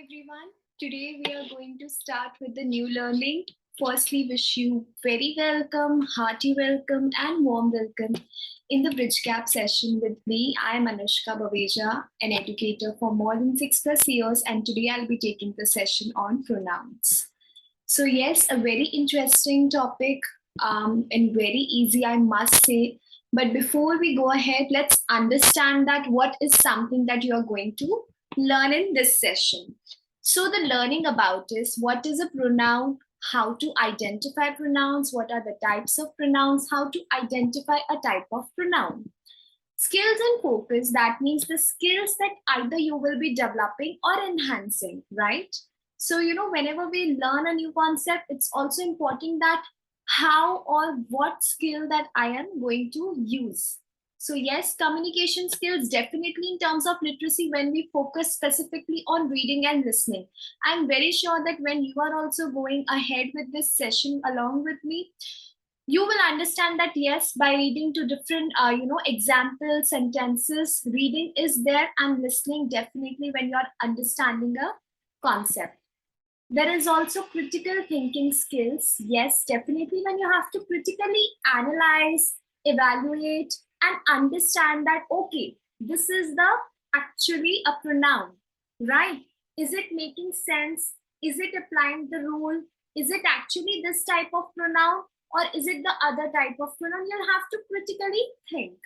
everyone. Today we are going to start with the new learning. Firstly, wish you very welcome, hearty welcome, and warm welcome in the BridgeGap session with me. I am Anushka Baveja, an educator for more than 6+ years, and today I'll be taking the session on pronouns. So yes, a very interesting topic and very easy, I must say. But before we go ahead, let's understand that what is something that you are going to learn in this session. So the learning about is what is a pronoun, how to identify pronouns, what are the types of pronouns, how to identify a type of pronoun. Skills and focus, that means the skills that either you will be developing or enhancing, right? So, whenever we learn a new concept, it's also important that how or what skill that I am going to use. So yes, communication skills, definitely in terms of literacy, when we focus specifically on reading and listening. I'm very sure that when you are also going ahead with this session along with me, you will understand that yes, by reading to different example sentences, reading is there, and listening definitely when you are understanding a concept. There is also critical thinking skills. Yes, definitely when you have to critically analyze, evaluate, and understand that, okay, this is the actually a pronoun, right? Is it making sense? Is it applying the rule? Is it actually this type of pronoun? Or is it the other type of pronoun? You'll have to critically think,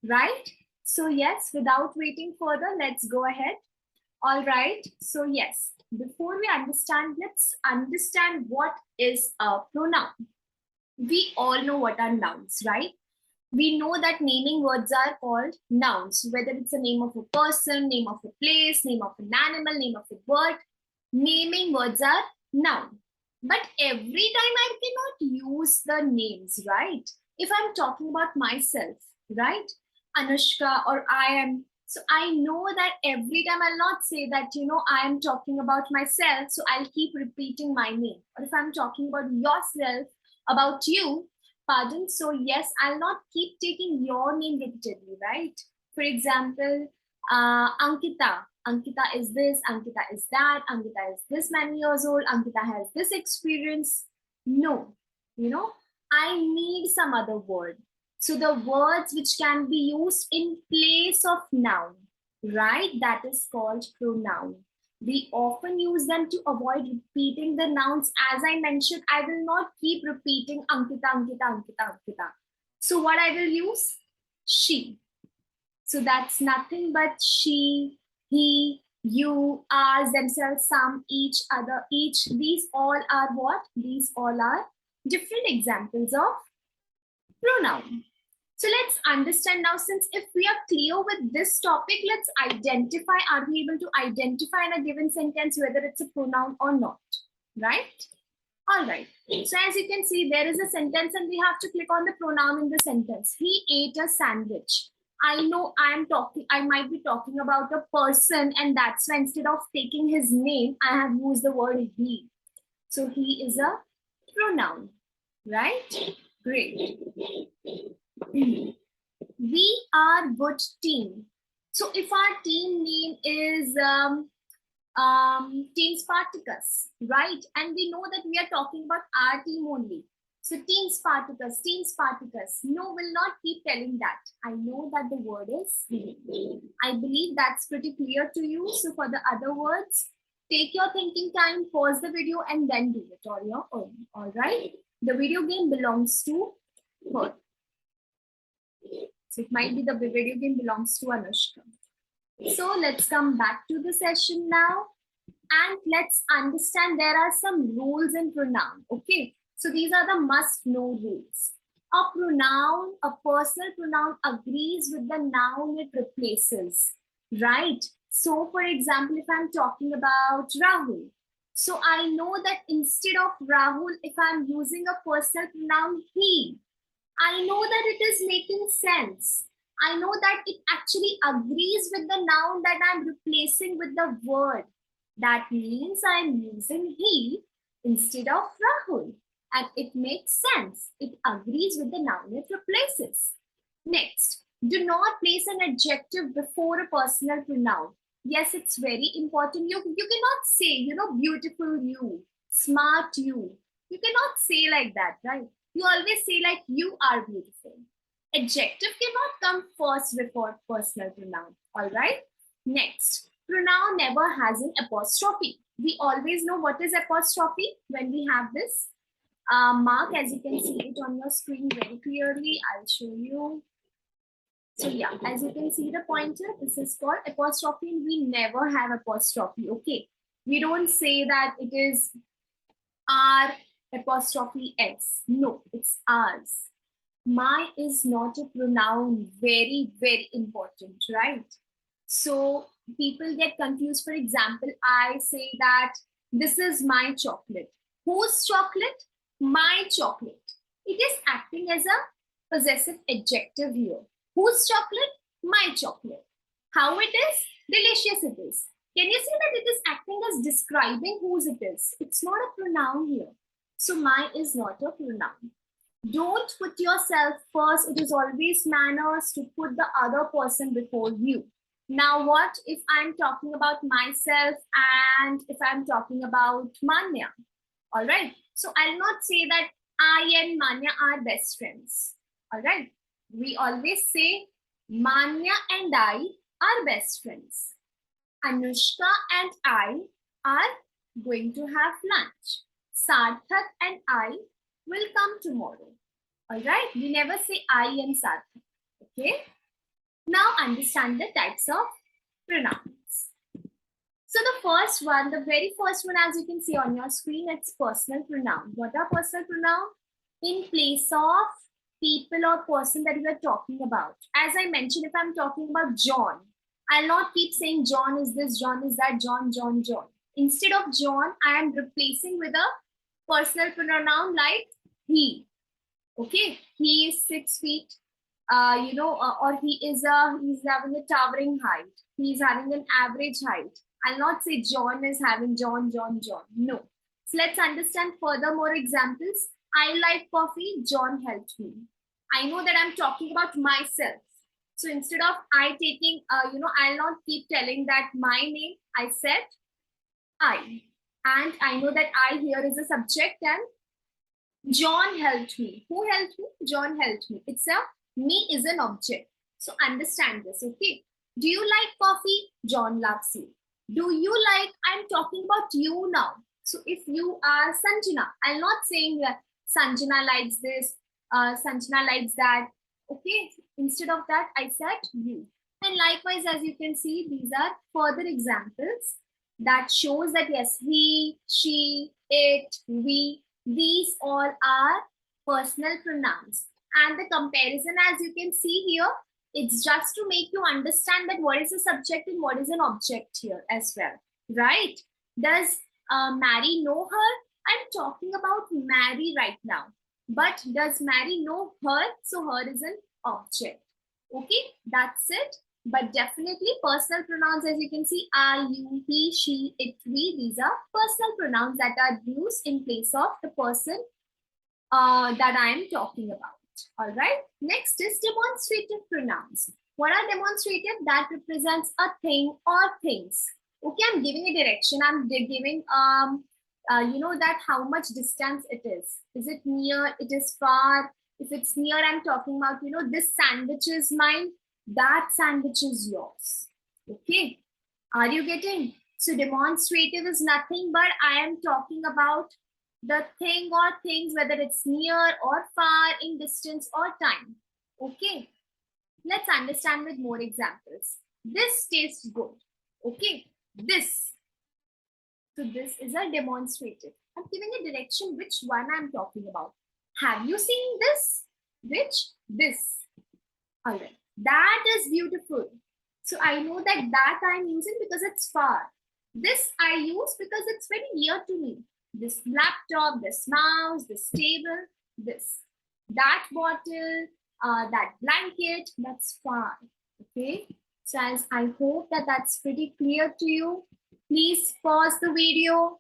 right? So yes, without waiting further, let's go ahead. All right, so yes, before we understand, let's understand what is a pronoun. We all know what are nouns, right? We know that naming words are called nouns, whether it's a name of a person, name of a place, name of an animal, name of a bird. Naming words are noun. But every time I cannot use the names, right? If I'm talking about myself, right? Anushka or I am. So I know that every time I'll not say that, I am talking about myself. So I'll keep repeating my name. Or if I'm talking about yourself, about you, pardon. So yes, I'll not keep taking your name repeatedly, right? For example, Ankita. Ankita is this, Ankita is that, Ankita is this many years old, Ankita has this experience. No, I need some other word. So the words which can be used in place of noun, right? That is called pronoun. We often use them to avoid repeating the nouns. As I mentioned, I will not keep repeating Ankita, Ankita, Ankita, Ankita. So what I will use? She. So that's nothing but she, he, you, ours, themselves, some, each, other, each. These all are what? These all are different examples of pronoun. So let's understand now, since if we are clear with this topic, let's identify, are we able to identify in a given sentence whether it's a pronoun or not, right? All right, so as you can see, there is a sentence and we have to click on the pronoun in the sentence. He ate a sandwich. I know I might be talking about a person, and that's why instead of taking his name, I have used the word he. So he is a pronoun, right? Great. We are good team. So if our team name is Team Spartacus, right? And we know that we are talking about our team only. So Team Spartacus, Team Spartacus. No, will not keep telling that. I know that the word is I believe that's pretty clear to you. So for the other words, take your thinking time, pause the video, and then do it on your own. All right? The video game belongs to her. So it might be the video game belongs to Anushka. So let's come back to the session now. And let's understand there are some rules in pronoun. Okay. So these are the must-know rules. A pronoun, a personal pronoun agrees with the noun it replaces, right? So for example, if I'm talking about Rahul, so I know that instead of Rahul, if I'm using a personal pronoun he, I know that it is making sense. I know that it actually agrees with the noun that I'm replacing with the word. That means I'm using he instead of Rahul. And it makes sense. It agrees with the noun it replaces. Next, do not place an adjective before a personal pronoun. Yes, it's very important. You cannot say, you know, beautiful you, smart you. You cannot say like that, right? You always say like you are beautiful. Adjective cannot come first before personal pronoun. All right. Next, pronoun never has an apostrophe. We always know what is apostrophe when we have this mark, as you can see it on your screen very clearly. I'll show you. So yeah, as you can see the pointer, this is called apostrophe. We never have apostrophe, okay? We don't say that it is R apostrophe S. No, it's ours. My is not a pronoun. Very, very important, right? So people get confused. For example, I say that this is my chocolate. Whose chocolate? My chocolate. It is acting as a possessive adjective here. Whose chocolate? My chocolate. How it is? Delicious it is. Can you see that it is acting as describing whose it is? It's not a pronoun here. So my is not a pronoun. Don't put yourself first. It is always manners to put the other person before you. Now, what if I'm talking about myself and if I'm talking about Manya? All right. So I'll not say that I and Manya are best friends. All right. We always say Manya and I are best friends. Anushka and I are going to have lunch. Sarthak and I will come tomorrow. All right. We never say I and Sarthak. Okay. Now understand the types of pronouns. So the first one, the very first one, as you can see on your screen, it's personal pronoun. What are personal pronoun? In place of people or person that we are talking about. As I mentioned, if I'm talking about John, I'll not keep saying John is this, John is that, John, John, John. Instead of John, I am replacing with a personal pronoun like he. Okay, he is 6 feet, or he's having a towering height. He's having an average height. I'll not say John is having John, John, John. No. So let's understand further more examples. I like coffee. John helped me. I know that I'm talking about myself. So instead of I taking, I'll not keep telling that my name. I said I. And I know that I here is a subject and John helped me. Who helped me? John helped me. It's a me is an object. So understand this, okay? Do you like coffee? John loves you. Do you like, I'm talking about you now. So if you are Sanjana, I'm not saying that Sanjana likes this, Sanjana likes that. Okay, instead of that, I said you. And likewise, as you can see, these are further examples that shows that yes, he, she, it, we, these all are personal pronouns. And the comparison, as you can see here, it's just to make you understand that what is a subject and what is an object here as well, right? Does Mary know her? I'm talking about Mary right now. But does Mary know her? So her is an object. Okay, that's it. But definitely personal pronouns, as you can see, I, you, he, she, it, we. These are personal pronouns that are used in place of the person that I am talking about. All right. Next is demonstrative pronouns. What are demonstrative? That represents a thing or things. Okay, I'm giving a direction. I'm giving that how much distance it is. Is it near? It is far. If it's near, I'm talking about, this sandwich is mine. That sandwich is yours. Okay. Are you getting? So demonstrative is nothing but I am talking about the thing or things, whether it's near or far in distance or time. Okay. Let's understand with more examples. This tastes good. Okay. This. So this is a demonstrative. I'm giving a direction which one I'm talking about. Have you seen this? Which? This. All right. That is beautiful. So I know that I'm using because it's far. This I use because it's very near to me. This laptop, this mouse, this table, this. That bottle, that blanket, that's far. Okay. So as I hope that that's pretty clear to you. Please pause the video.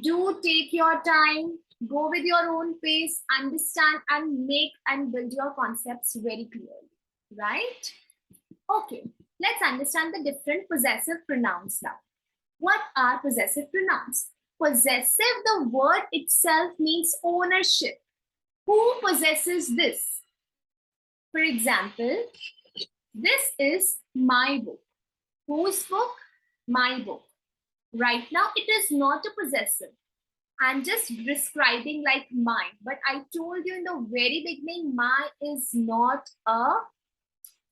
Do take your time. Go with your own pace. Understand and make and build your concepts very clearly. Right? Okay. Let's understand the different possessive pronouns now. What are possessive pronouns? Possessive, the word itself means ownership. Who possesses this? For example, this is my book. Whose book? My book. Right now, it is not a possessive. I'm just describing like mine. But I told you in the very beginning, my is not a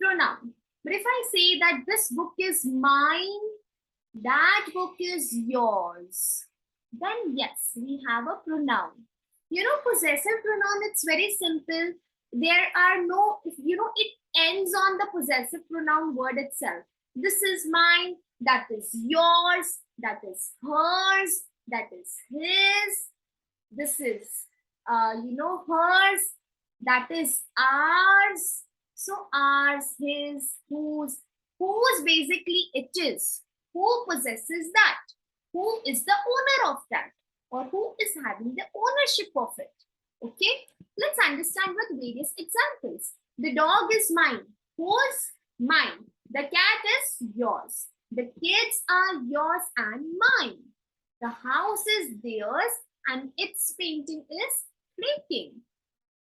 pronoun. But if I say that this book is mine, that book is yours, then yes, we have a pronoun. You know, possessive pronoun, it's very simple. There are no, it ends on the possessive pronoun word itself. This is mine, that is yours, that is hers, that is his, this is, hers, that is ours. So ours, his, whose basically it is. Who possesses that? Who is the owner of that? Or who is having the ownership of it? Okay, let's understand with various examples. The dog is mine. Whose? Mine. The cat is yours. The kids are yours and mine. The house is theirs and its painting is flaking.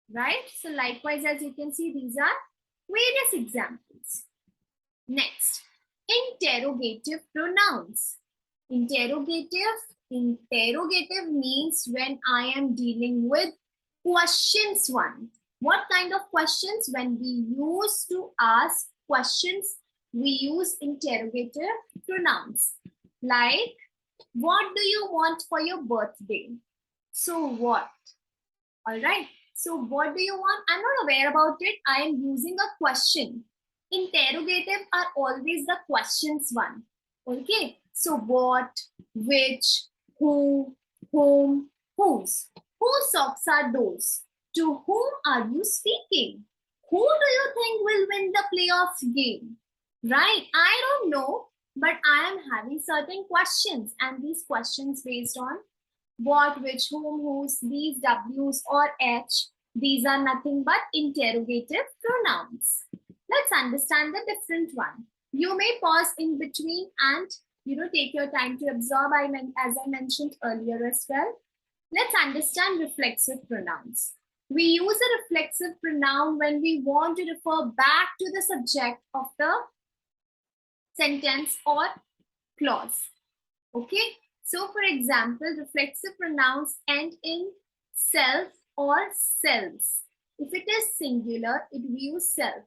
Right? So likewise, as you can see, these are various examples. Next, interrogative pronouns. Interrogative means when I am dealing with questions one. What kind of questions? When we use to ask questions, we use interrogative pronouns. Like, what do you want for your birthday? So what? All right. So what do you want? I'm not aware about it. I am using a question. Interrogative are always the questions one. Okay. So what, which, who, whom, whose. Whose socks are those? To whom are you speaking? Who do you think will win the playoff game? Right? I don't know, but I am having certain questions, and these questions based on what, which, whom, whose, these W's or H, these are nothing but interrogative pronouns. Let's understand the different one. You may pause in between and take your time to absorb, as I mentioned earlier as well. Let's understand reflexive pronouns. We use a reflexive pronoun when we want to refer back to the subject of the sentence or clause. Okay, so for example, reflexive pronouns end in self or selves. If it is singular, it we use self,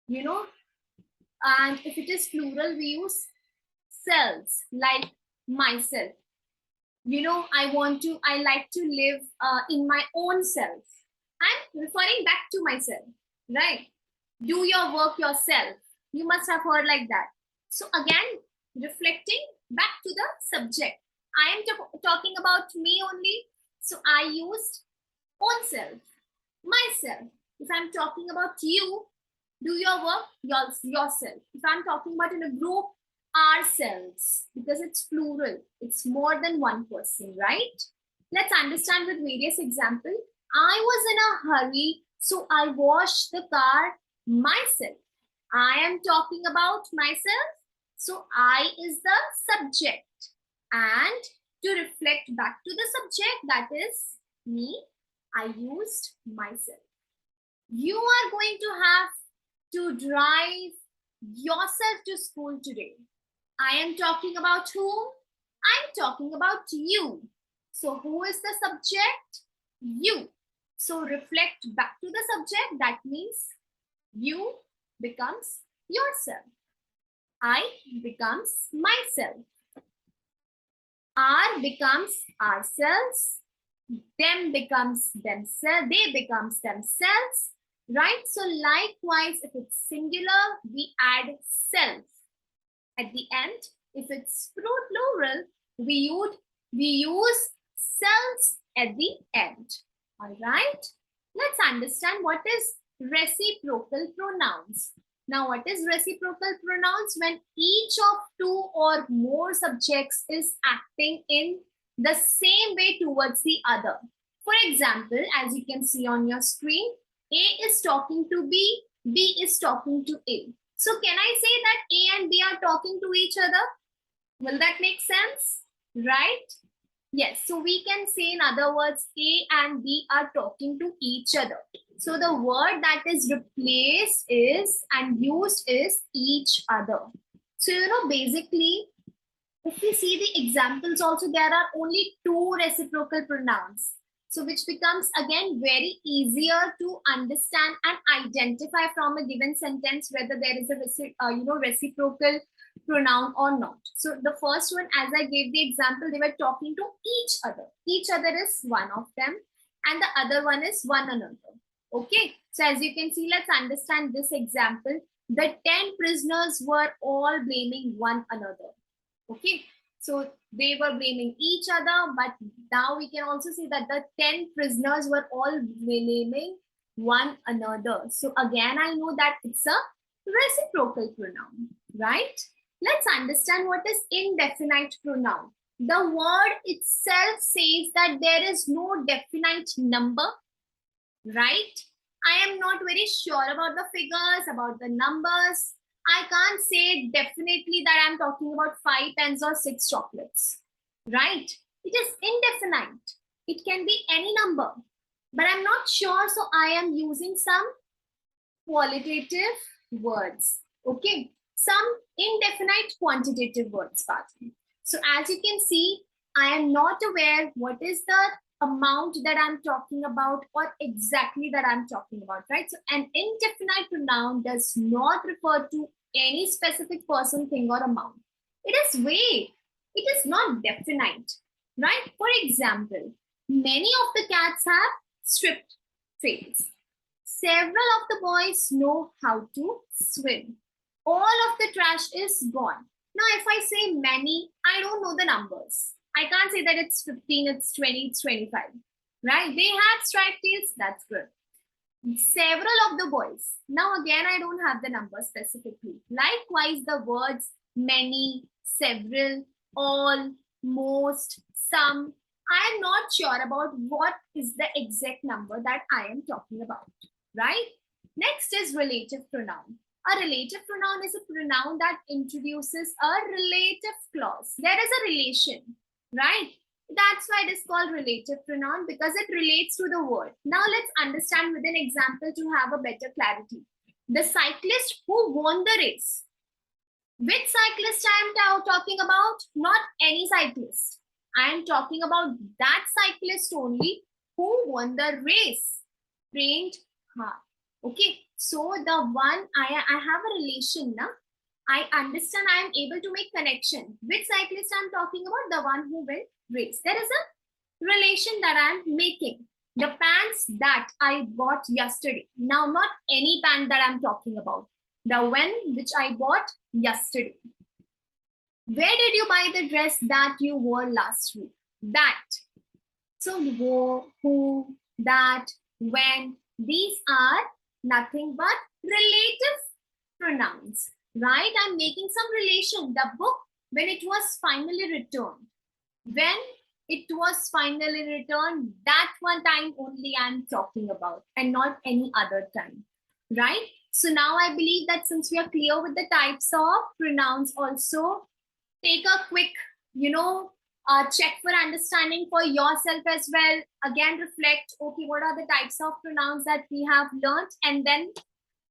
and if it is plural, we use selves, like myself. I like to live in my own self. I'm referring back to myself, right? Do your work yourself. You must have heard like that. So again, reflecting back to the subject. I am talking about me only. So I used own self, myself. If I'm talking about you, do your work yourself. If I'm talking about in a group, ourselves, because it's plural. It's more than one person, right? Let's understand with various examples. I was in a hurry, so I washed the car myself. I am talking about myself, so I is the subject. And to reflect back to the subject, that is me, I used myself. You are going to have to drive yourself to school today. I am talking about whom? I'm talking about you. So who is the subject? You. So reflect back to the subject. That means you becomes yourself. I becomes myself. Our becomes ourselves. Them becomes themselves. They becomes themselves. Right? So likewise, if it's singular, we add self at the end. If it's plural, we use selves at the end. All right. Let's understand what is reciprocal pronouns. Now, what is reciprocal pronouns? When each of two or more subjects is acting in the same way towards the other. For example, as you can see on your screen, A is talking to B, B is talking to A. So can I say that A and B are talking to each other? Will that make sense? Right? Yes. So we can say, in other words, A and B are talking to each other. So the word that is replaced is and used is each other. So, basically, if we see the examples also, there are only two reciprocal pronouns. So which becomes again very easier to understand and identify from a given sentence whether there is a reciprocal pronoun or not. So the first one, as I gave the example, they were talking to each other. Each other is one of them and the other one is one another. Okay, so as you can see, let's understand this example. The 10 prisoners were all blaming one another. Okay, so they were blaming each other, but now we can also see that the 10 prisoners were all blaming one another. So again, I know that it's a reciprocal pronoun, right? Let's understand what is indefinite pronoun. The word itself says that there is no definite number, right? I am not very sure about the figures, about the numbers. I can't say definitely that I'm talking about 5 pens or 6 chocolates, right? It is indefinite. It can be any number, but I'm not sure. So I am using some qualitative words, okay? Some indefinite quantitative words, pardon. So as you can see, I am not aware what is the amount that I'm talking about or exactly that I'm talking about, right? So an indefinite pronoun does not refer to any specific person, thing, or amount. It is vague. It is not definite, right? For example, many of the cats have stripped tails. Several of the boys know how to swim. All of the trash is gone. Now, if I say many, I don't know the numbers. I can't say that it's 15, it's 20, it's 25, right? They had striped tails, that's good. Several of the boys. Now, again, I don't have the number specifically. Likewise, the words many, several, all, most, some. I am not sure about what is the exact number that I am talking about, right? Next is relative pronoun. A relative pronoun is a pronoun that introduces a relative clause. There is a relation, right? That's why it is called relative pronoun, because it relates to the word. Now let's understand with an example to have a better clarity. The cyclist who won the race. Which cyclist I am talking about? Not any cyclist. I am talking about that cyclist only who won the race. Trained hard. Okay, so the one I have a relation now. I understand, I am able to make connection. Which cyclist I'm talking about? The one who will race. There is a relation that I'm making. The pants that I bought yesterday. Now, not any pant that I'm talking about. The one which I bought yesterday. Where did you buy the dress that you wore last week? That. So, who, that, when. These are nothing but relative pronouns, right? I'm making some relation. The book, when it was finally returned. When it was finally returned, that one time only I'm talking about and not any other time, right? So now I believe that since we are clear with the types of pronouns also, take a quick, check for understanding for yourself as well. Again, reflect, okay, what are the types of pronouns that we have learned? And then,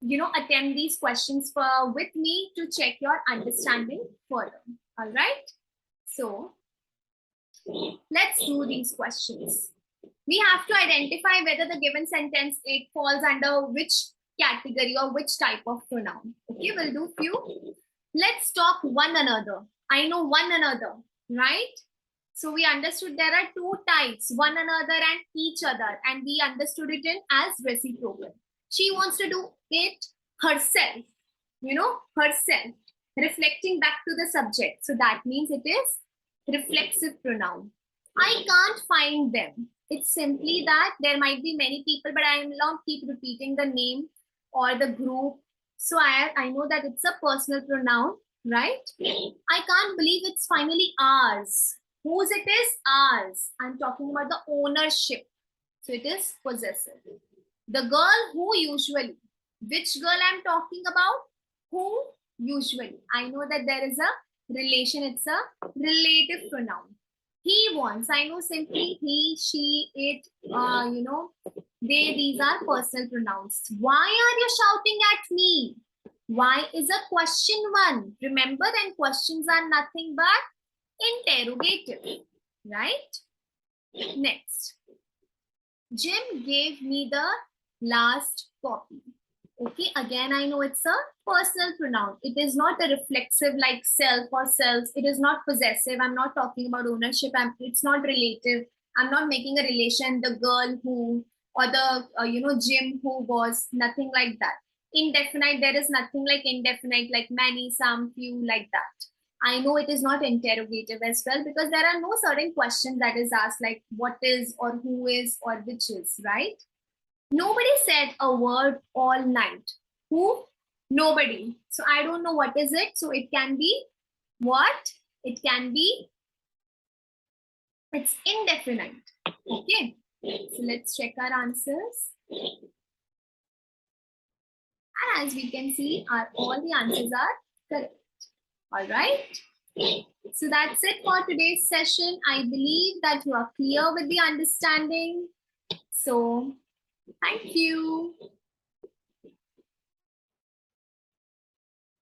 attempt these questions with me to check your understanding further. All right. So let's do these questions. We have to identify whether the given sentence, it falls under which category or which type of pronoun. Okay, we'll do few. Let's talk one another. I know one another, right? So we understood there are two types, one another and each other, and we understood it in as reciprocal. She wants to do it herself, herself, reflecting back to the subject. So that means it is reflexive pronoun. I can't find them. It's simply that there might be many people, but I will not keep repeating the name or the group. So I know that it's a personal pronoun, right? I can't believe it's finally ours. Whose it is? Ours. I'm talking about the ownership. So it is possessive. The girl who usually. Which girl I'm talking about? Who? Usually. I know that there is a relation. It's a relative pronoun. He wants. I know simply he, she, it, they, these are personal pronouns. Why are you shouting at me? Why is a question one. Remember, then questions are nothing but interrogative, right? Next. Jim gave me the last copy. Okay, again, I know it's a personal pronoun. It is not a reflexive like self or selves. It is not possessive. I'm not talking about ownership. It's not relative. I'm not making a relation, the girl who, or the, Jim who was, nothing like that. Indefinite, there is nothing like indefinite, like many, some, few, like that. I know it is not interrogative as well because there are no certain questions that is asked like what is or who is or which is, right? Nobody said a word all night. Who? Nobody. So I don't know what is it. So it can be what? It can be, it's indefinite. Okay. So let's check our answers. And as we can see, all the answers are correct. All right. So that's it for today's session. I believe that you are clear with the understanding. So thank you.